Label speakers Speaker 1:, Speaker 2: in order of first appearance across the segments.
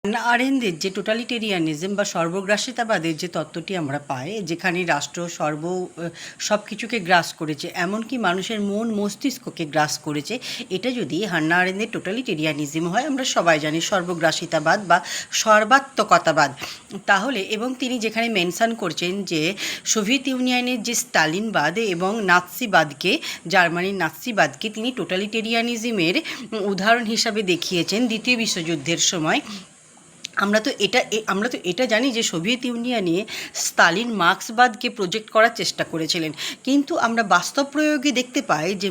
Speaker 1: Hannah আরেন্দের যে টোটালিটেরিয়ানিজম বা সর্বগ্রাসিতাবাদের যে তত্ত্বটি আমরা পাই, যেখানে রাষ্ট্র সব কিছুকে গ্রাস করেছে, এমনকি মানুষের মন মস্তিষ্ককে গ্রাস করেছে, এটা যদি হান্না আরেন্দের টোটালিটেরিয়ানিজম হয়, আমরা সবাই জানি সর্বগ্রাসিতাবাদ বা সর্বাত্মকতাবাদ, তাহলে এবং তিনি যেখানে মেনশন করছেন যে সোভিয়েত ইউনিয়নের যে স্টালিনবাদ এবং নাৎসিবাদকে, জার্মানির নাৎসিবাদকে তিনি টোটালিটেরিয়ানিজমের উদাহরণ হিসাবে দেখিয়েছেন দ্বিতীয় বিশ্বযুদ্ধের সময়। আমরা তো এটা জানি যে সোভিয়েত ইউনিয়নে স্তালিন মার্ক্সবাদকে প্রজেক্ট করার চেষ্টা করেছিলেন, কিন্তু আমরা বাস্তব প্রয়োগে দেখতে পাই যে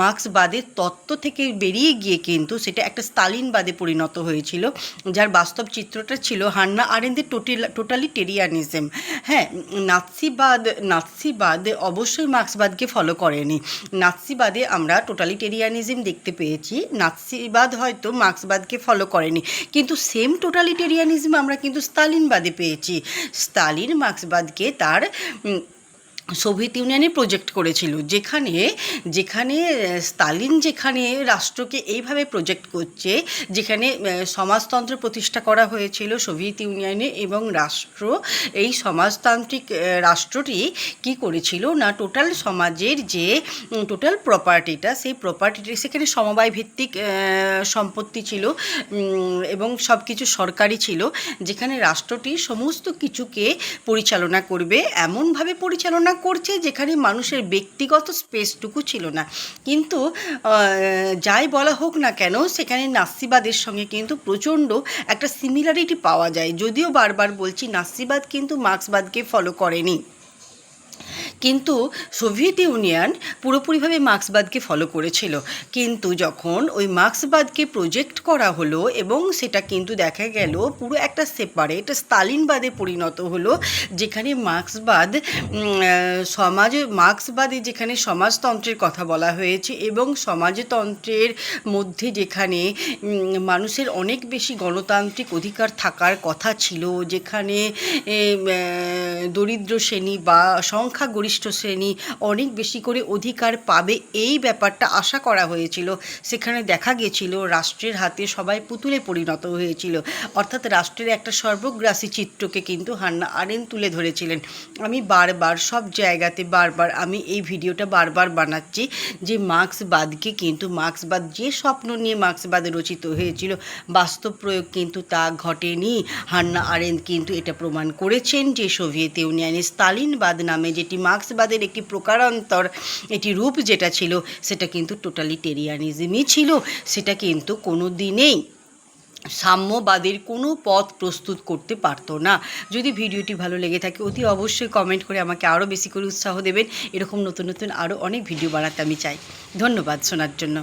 Speaker 1: মার্ক্সবাদের তত্ত্ব থেকে বেরিয়ে গিয়ে কিন্তু সেটা একটা স্তালিনবাদে পরিণত হয়েছিল, যার বাস্তব চিত্রটা ছিল হান্না আরেন্দের টোটালিটেরিয়ানিজম। হ্যাঁ, নাৎসিবাদ অবশ্যই মার্ক্সবাদকে ফলো করেনি। নাৎসিবাদে আমরা টোটালিটেরিয়ানিজম দেখতে পেয়েছি, নাৎসিবাদ হয়তো মার্ক্সবাদকে ফলো করেনি, কিন্তু সেম টোটালিটেরিয়ানিজম আমরা কিন্তু স্তালিনবাদে পেয়েছি। স্তালিন মার্ক্সবাদকে তার সোভিয়েত ইউনিয়নে প্রজেক্ট করেছিল, যেখানে স্তালিন যেখানে রাষ্ট্রকে এইভাবে প্রজেক্ট করছে, যেখানে সমাজতন্ত্র প্রতিষ্ঠা করা হয়েছিল সোভিয়েত ইউনিয়নে, এবং এই সমাজতান্ত্রিক রাষ্ট্রটি কি করেছিল না, টোটাল সমাজের যে টোটাল প্রপার্টিটা, সেই প্রপার্টিটি সেখানে সমবায় ভিত্তিক সম্পত্তি ছিল এবং সব কিছু সরকারি ছিল, যেখানে রাষ্ট্রটি সমস্ত কিছুকে পরিচালনা করবে, এমনভাবে পরিচালনা করছে যেখানে মানুষের ব্যক্তিগত স্পেসটুকু ছিল না। কিন্তু যাই বলা হোক না কেন, সেখানে নাৎসিবাদের সঙ্গে কিন্তু প্রচণ্ড একটা সিমিলারিটি পাওয়া যায়, যদিও বারবার বলছি নাৎসিবাদ কিন্তু মার্ক্সবাদকে ফলো করেনি, কিন্তু সোভিয়েত ইউনিয়ন পুরোপুরিভাবে মার্ক্সবাদকে ফলো করেছিল। কিন্তু যখন ওই মার্ক্সবাদকে প্রজেক্ট করা হলো এবং সেটা কিন্তু দেখা গেল পুরো একটা সেপারেট স্তালিনবাদে পরিণত হলো, যেখানে মার্ক্সবাদে যেখানে সমাজতন্ত্রের কথা বলা হয়েছে এবং সমাজতন্ত্রের মধ্যে যেখানে মানুষের অনেক বেশি গণতান্ত্রিক অধিকার থাকার কথা ছিল, যেখানে দরিদ্র শ্রেণী বা সংখ্যাগরিষ্ঠ শ্রেণী অনেক বেশি করে অধিকার পাবে, এই ব্যাপারটা আশা করা হয়েছিল, সেখানে দেখা গেছিল রাষ্ট্রের হাতে সবাই পুতুলে পরিণত হয়েছিল, অর্থাৎ রাষ্ট্রের একটা সর্বগ্রাসী চিত্রকে কিন্তু হান্না আরেন্ট তুলে ধরেছিলেন। আমি বারবার সব জায়গাতে আমি এই ভিডিওটা বারবার বানাচ্ছি যে মার্ক্সবাদ যে স্বপ্ন নিয়ে মার্ক্সবাদ রচিত হয়েছিল, বাস্তব প্রয়োগ কিন্তু তা ঘটেনি। হান্না আরেন্ট কিন্তু এটা প্রমাণ করেছেন যে সোভিয়েত ইউনিয়নের স্তালিনবাদ নামে যেটি মার্ক্সবাদের একটি প্রকারান্তর, এটি রূপ যেটা ছিল, সেটা কিন্তু টোটালিটেরিয়ানিজমই ছিল, সেটা কিন্তু কোনো দিনেই সাম্যবাদের কোনো পথ প্রস্তুত করতে পারতো না। যদি ভিডিওটি ভালো লেগে থাকে অতি অবশ্যই কমেন্ট করে আমাকে আরও বেশি করে উৎসাহ দেবেন, এরকম নতুন নতুন আরও অনেক ভিডিও বানাতে আমি চাই। ধন্যবাদ শোনার জন্য।